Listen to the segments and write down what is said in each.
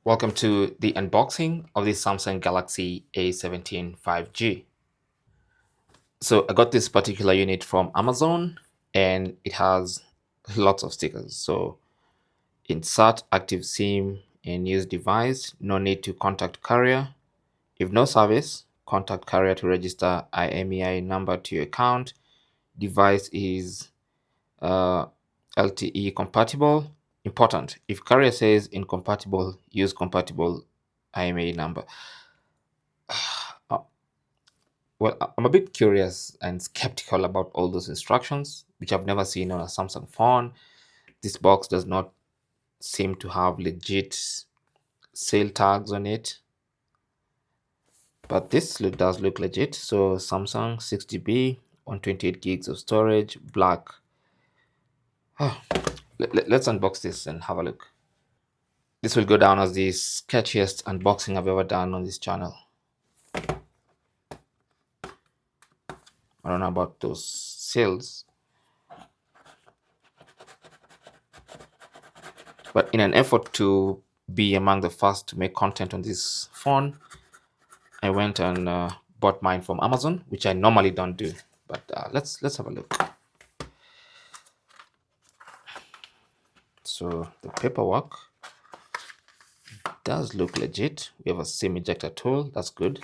Welcome to the unboxing of the Samsung Galaxy A17 5G. So I got this particular unit from Amazon and it has lots of stickers. So insert active SIM and use device, no need to contact carrier. If no service, contact carrier to register IMEI number to your account. Device is LTE compatible. Important. If carrier says incompatible, use compatible IMEI number. Well, I'm a bit curious and skeptical about all those instructions, which I've never seen on a Samsung phone. This box does not seem to have legit sale tags on it, but this does look legit. So Samsung 6GB, 128 gigs of storage, black. Let's unbox this and have a look. This will go down as the sketchiest unboxing I've ever done on this channel. I don't know about those sales, but in an effort to be among the first to make content on this phone, I went and bought mine from Amazon, which I normally don't do. But let's have a look. So the paperwork does look legit. We have a SIM ejector tool. That's good.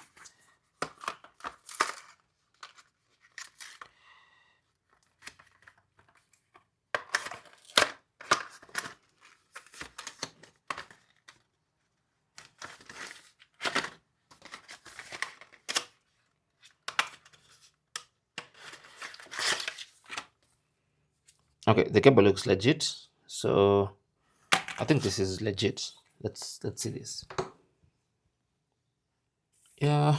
Okay, the cable looks legit. So I think this is legit. Let's see this. Yeah,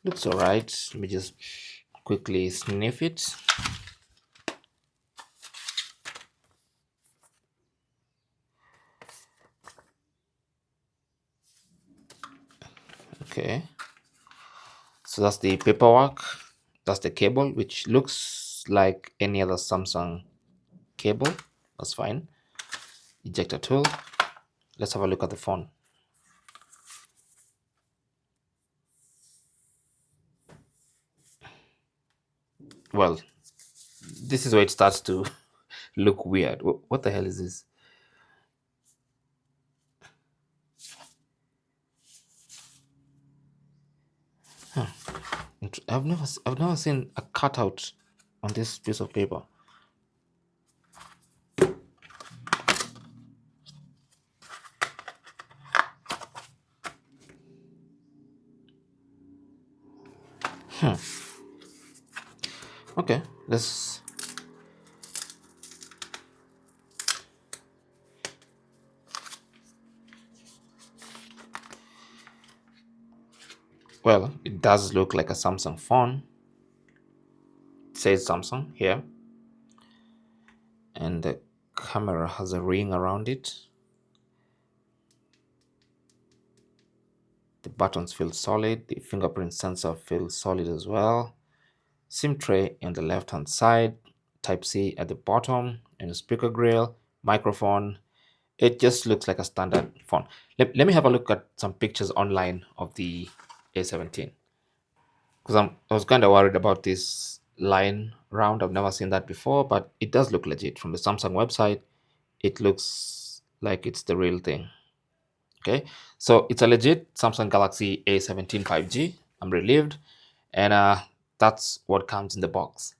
looks all right. Let me just quickly sniff it. Okay, so that's the paperwork. That's the cable, which looks like any other Samsung cable. That's fine. Ejector tool. Let's have a look at the phone. Well, this is where it starts to look weird. What the hell is this? Huh. I've never seen a cutout on this piece of paper. Okay, let's. Well, it does look like a Samsung phone. It says Samsung here, and the camera has a ring around it. The buttons feel solid. The fingerprint sensor feels solid as well. SIM tray on the left hand side, Type-C at the bottom, and a speaker grill, microphone. It just looks like a standard phone. Let me have a look at some pictures online of the A17, because I was kind of worried about this line round. I've never seen that before, but it does look legit. From the Samsung website, it looks like it's the real thing. Okay, so it's a legit Samsung Galaxy A17 5G. I'm relieved, and that's what comes in the box.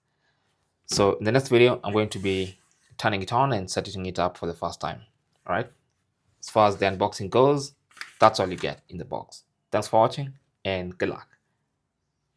So in the next video, I'm going to be turning it on and setting it up for the first time. All right. As far as the unboxing goes, that's all you get in the box. Thanks for watching and good luck.